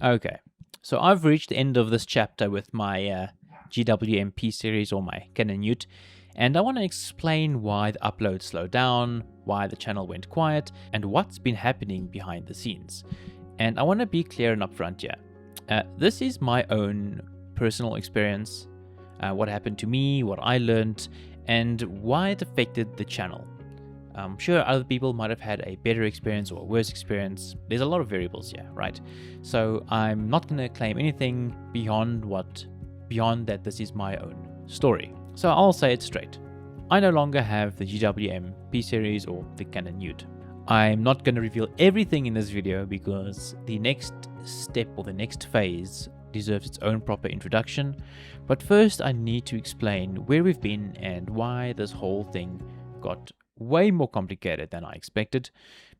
Okay, so I've reached the end of this chapter with my GWM P-Series or my Canon Ute, and I want to explain why the upload slowed down, why the channel went quiet, and what's been happening behind the scenes. And I want to be clear and upfront here. This is my own personal experience, what happened to me, what I learned, and why it affected the channel. I'm sure other people might have had a better experience or a worse experience. There's a lot of variables here, right? So I'm not going to claim anything beyond that this is my own story. So I'll say it straight. I no longer have the GWM P-Series or the Canon Ute. I'm not going to reveal everything in this video because the next step or the next phase deserves its own proper introduction. But first I need to explain where we've been and why this whole thing got way more complicated than I expected,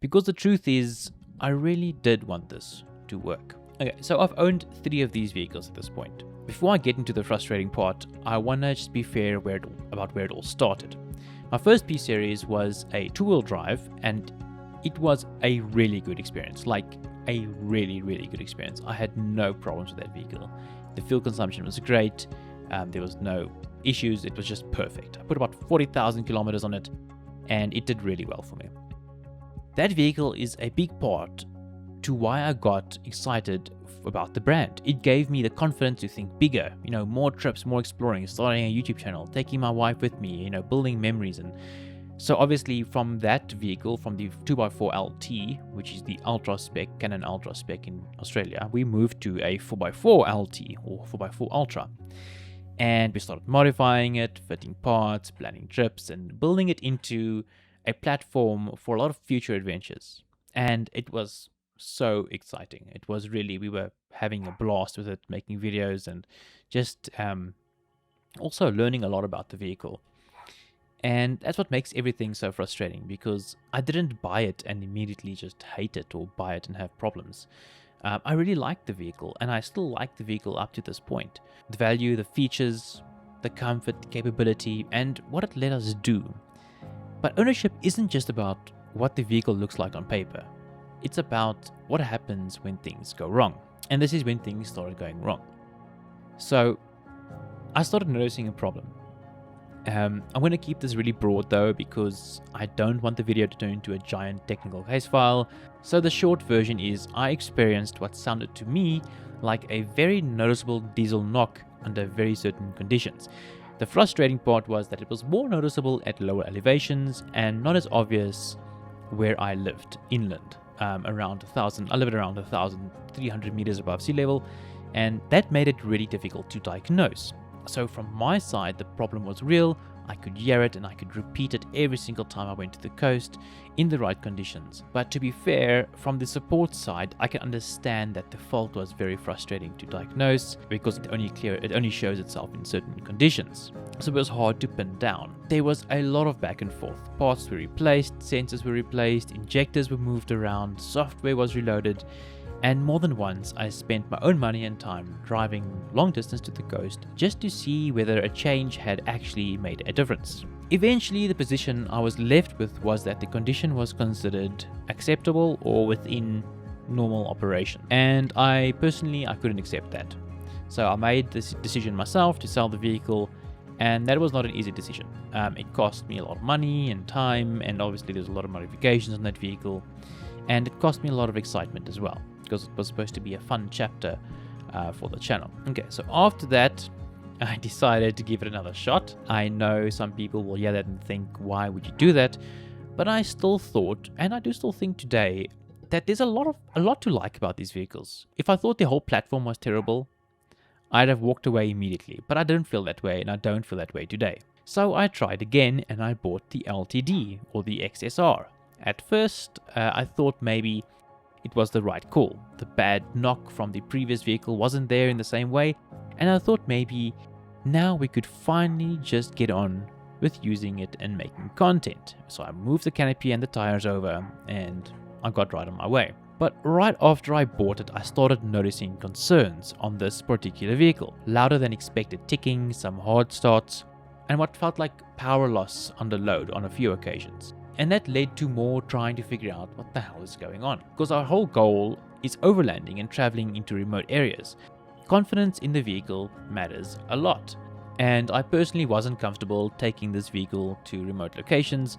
because the truth is I really did want this to work. Okay, so I've owned 3 of these vehicles at this point. Before I get into the frustrating part, I want to just be fair about where it all started. My first P-Series was a 2-wheel drive, and it was a really good experience, like a really good experience. I had no problems with that vehicle. The fuel consumption was great, there was no issues, it was just perfect. I put about 40,000 kilometers on it, and it did really well for me. That vehicle is a big part to why I got excited about the brand. It gave me the confidence to think bigger, more trips, more exploring, starting a YouTube channel, taking my wife with me, building memories. And so obviously from that vehicle, from the 2x4 LT, which is the ultra spec, Canon ultra spec in Australia, we moved to a 4x4 LT or 4x4 Ultra. And we started modifying it, fitting parts, planning trips, and building it into a platform for a lot of future adventures. And it was so exciting. It was really, we were having a blast with it, making videos and just also learning a lot about the vehicle. And that's what makes everything so frustrating, because I didn't buy it and immediately just hate it or buy it and have problems. I really liked the vehicle, and I still like the vehicle up to this point. The value, the features, the comfort, the capability, and what it let us do. But ownership isn't just about what the vehicle looks like on paper. It's about what happens when things go wrong. And this is when things started going wrong. So I started noticing a problem. I'm going to keep this really broad though, because I don't want the video to turn into a giant technical case file. So the short version is I experienced what sounded to me like a very noticeable diesel knock under very certain conditions. The frustrating part was that it was more noticeable at lower elevations and not as obvious where I lived, inland, around 1,000. I lived around 1,300 meters above sea level, and that made it really difficult to diagnose. So from my side, the problem was real. I could hear it and I could repeat it every single time I went to the coast in the right conditions. But to be fair, from the support side, I can understand that the fault was very frustrating to diagnose because it only shows itself in certain conditions. So it was hard to pin down. There was a lot of back and forth. Parts were replaced, sensors were replaced, injectors were moved around, software was reloaded. And more than once, I spent my own money and time driving long distance to the coast just to see whether a change had actually made a difference. Eventually, the position I was left with was that the condition was considered acceptable or within normal operation. And I couldn't accept that. So I made this decision myself to sell the vehicle, and that was not an easy decision. It cost me a lot of money and time, and obviously there's a lot of modifications on that vehicle. And it cost me a lot of excitement as well, because it was supposed to be a fun chapter for the channel. Okay, so after that, I decided to give it another shot. I know some people will hear that and think, why would you do that? But I still thought, and I do still think today, that there's a lot to like about these vehicles. If I thought the whole platform was terrible, I'd have walked away immediately. But I didn't feel that way, and I don't feel that way today. So I tried again, and I bought the LTD, or the XSR. At first, I thought maybe it was the right call. The bad knock from the previous vehicle wasn't there in the same way, and I thought maybe now we could finally just get on with using it and making content. So I moved the canopy and the tires over, and I got right on my way. But right after I bought it, I started noticing concerns on this particular vehicle. Louder than expected ticking, some hard starts, and what felt like power loss under load on a few occasions. And that led to more trying to figure out what the hell is going on. Because our whole goal is overlanding and traveling into remote areas. Confidence in the vehicle matters a lot, and I personally wasn't comfortable taking this vehicle to remote locations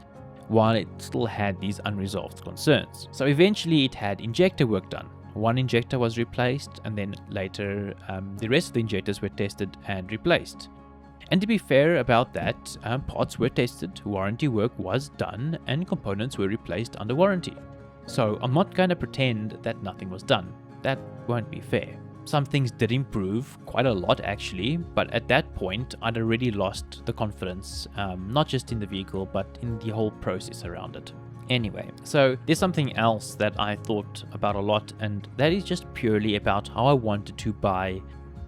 while it still had these unresolved concerns. So eventually it had injector work done. One injector was replaced, and then later the rest of the injectors were tested and replaced. And to be fair about that, parts were tested, warranty work was done, and components were replaced under warranty. So I'm not going to pretend that nothing was done. That won't be fair. Some things did improve, quite a lot actually, but at that point I'd already lost the confidence, not just in the vehicle, but in the whole process around it. Anyway, so there's something else that I thought about a lot, and that is just purely about how I wanted to buy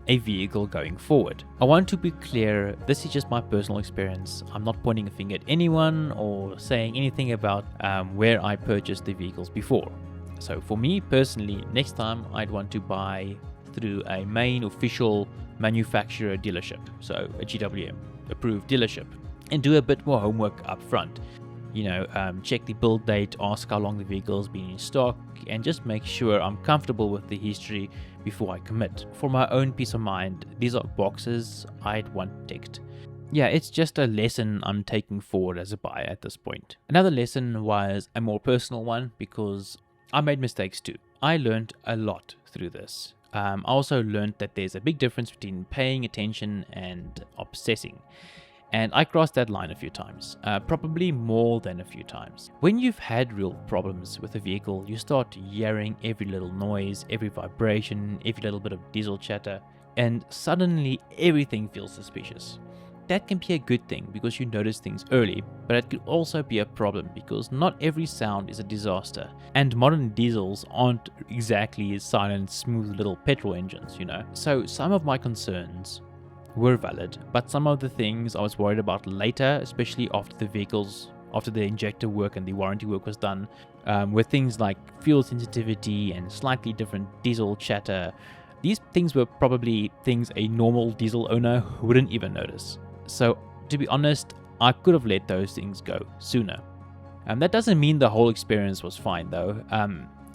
a vehicle going forward. I want to be clear, this is just my personal experience. I'm not pointing a finger at anyone or saying anything about where I purchased the vehicles before. So for me personally, next time I'd want to buy through a main official manufacturer dealership, so a GWM approved dealership, and do a bit more homework up front. Check the build date, ask how long the vehicle's been in stock, and just make sure I'm comfortable with the history before I commit. For my own peace of mind, these are boxes I'd want ticked. Yeah, it's just a lesson I'm taking forward as a buyer at this point. Another lesson was a more personal one, because I made mistakes too. I learned a lot through this. I also learned that there's a big difference between paying attention and obsessing. And I crossed that line a few times, probably more than a few times. When you've had real problems with a vehicle, you start hearing every little noise, every vibration, every little bit of diesel chatter, and suddenly everything feels suspicious. That can be a good thing because you notice things early, but it could also be a problem because not every sound is a disaster, and modern diesels aren't exactly silent, smooth little petrol engines, So some of my concerns were valid, but some of the things I was worried about later, especially after the injector work and the warranty work was done, were things like fuel sensitivity and slightly different diesel chatter. These things were probably things a normal diesel owner wouldn't even notice. So to be honest, I could have let those things go sooner. That doesn't mean the whole experience was fine though.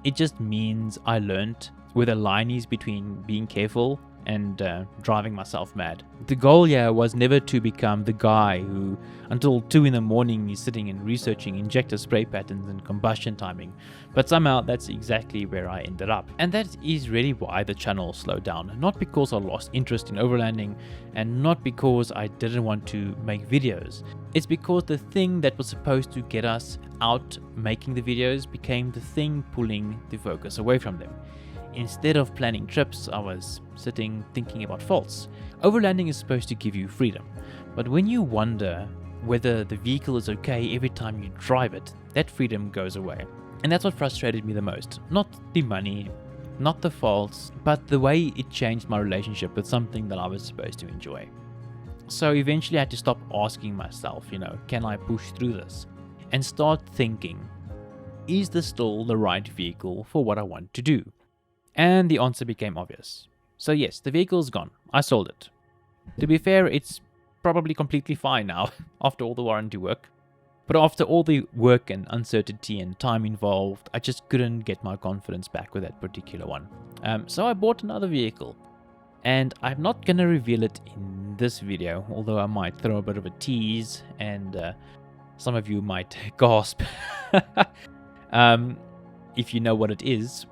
It just means I learned where the line is between being careful and driving myself mad. The goal here was never to become the guy who, until 2 a.m, is sitting and researching injector spray patterns and combustion timing, but somehow that's exactly where I ended up. And that is really why the channel slowed down, not because I lost interest in overlanding, and not because I didn't want to make videos. It's because the thing that was supposed to get us out making the videos became the thing pulling the focus away from them. Instead of planning trips, I was sitting thinking about faults. Overlanding is supposed to give you freedom, but when you wonder whether the vehicle is okay every time you drive it, that freedom goes away. And that's what frustrated me the most. Not the money, not the faults, but the way it changed my relationship with something that I was supposed to enjoy. So eventually I had to stop asking myself, can I push through this? And start thinking, is this still the right vehicle for what I want to do? And the answer became obvious. So yes, the vehicle's gone. I sold it. To be fair, it's probably completely fine now after all the warranty work. But after all the work and uncertainty and time involved, I just couldn't get my confidence back with that particular one. So I bought another vehicle. And I'm not going to reveal it in this video, although I might throw a bit of a tease and some of you might gasp if you know what it is.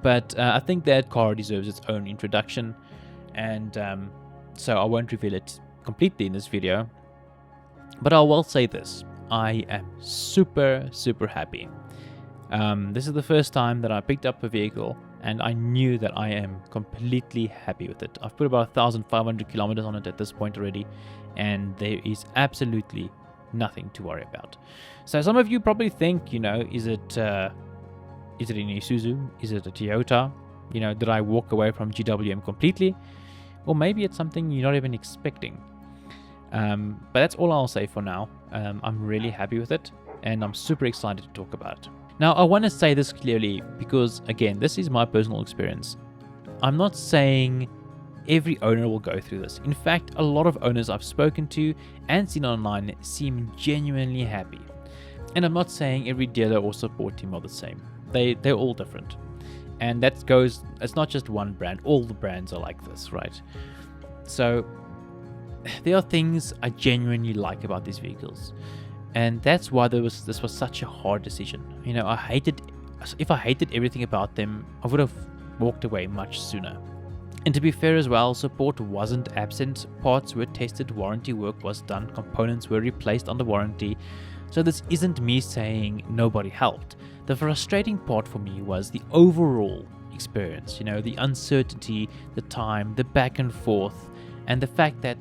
But I think that car deserves its own introduction, and so I won't reveal it completely in this video. But I will say this, I am super happy. This is the first time that I picked up a vehicle and I knew that I am completely happy with it. I've put about 1,500 kilometers on it at this point already, and there is absolutely nothing to worry about. So some of you probably think, is it an Isuzu? Is it a Toyota? Did I walk away from GWM completely? Or maybe it's something you're not even expecting. But that's all I'll say for now. I'm really happy with it, and I'm super excited to talk about it. Now, I want to say this clearly because, again, this is my personal experience. I'm not saying every owner will go through this. In fact, a lot of owners I've spoken to and seen online seem genuinely happy. And I'm not saying every dealer or support team are the same. They're all different. And that goes, it's not just one brand, all the brands are like this, right? So there are things I genuinely like about these vehicles, and that's why this was such a hard decision. You know, if I hated everything about them, I would have walked away much sooner. And to be fair as well, support wasn't absent, parts were tested, warranty work was done, components were replaced under warranty. So this isn't me saying nobody helped. The frustrating part for me was the overall experience, you know, the uncertainty, the time, the back and forth, and the fact that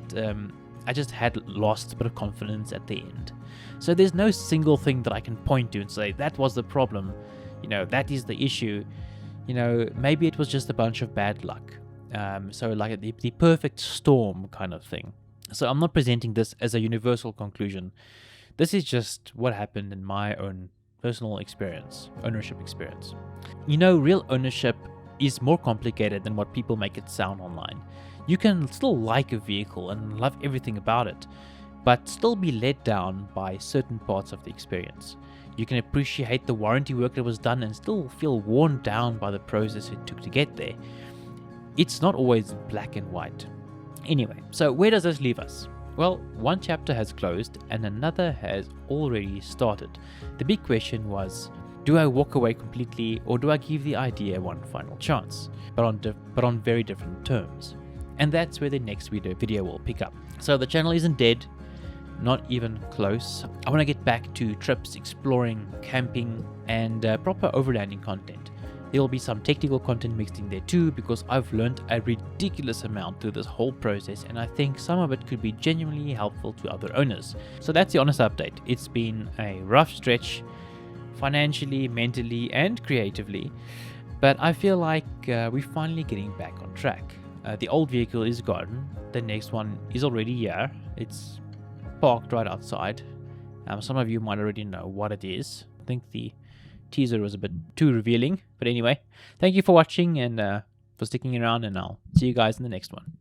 I just had lost a bit of confidence at the end. So there's no single thing that I can point to and say that was the problem, you know, that is the issue. You know, maybe it was just a bunch of bad luck. So like the perfect storm kind of thing. So I'm not presenting this as a universal conclusion. This is just what happened in my own personal experience, ownership experience. You know, real ownership is more complicated than what people make it sound online. You can still like a vehicle and love everything about it, but still be let down by certain parts of the experience. You can appreciate the warranty work that was done and still feel worn down by the process it took to get there. It's not always black and white. Anyway, so where does this leave us? Well, one chapter has closed and another has already started. The big question was, do I walk away completely, or do I give the idea one final chance, but on very different terms? And that's where the next video will pick up. So the channel isn't dead, not even close. I want to get back to trips, exploring, camping, and proper overlanding content. There will be some technical content mixed in there too, because I've learned a ridiculous amount through this whole process, and I think some of it could be genuinely helpful to other owners. So that's the honest update. It's been a rough stretch, financially, mentally, and creatively, but I feel like we're finally getting back on track. The old vehicle is gone. The next one is already here. It's parked right outside. Some of you might already know what it is. I think the teaser was a bit too revealing, but anyway, thank you for watching and for sticking around, and I'll see you guys in the next one.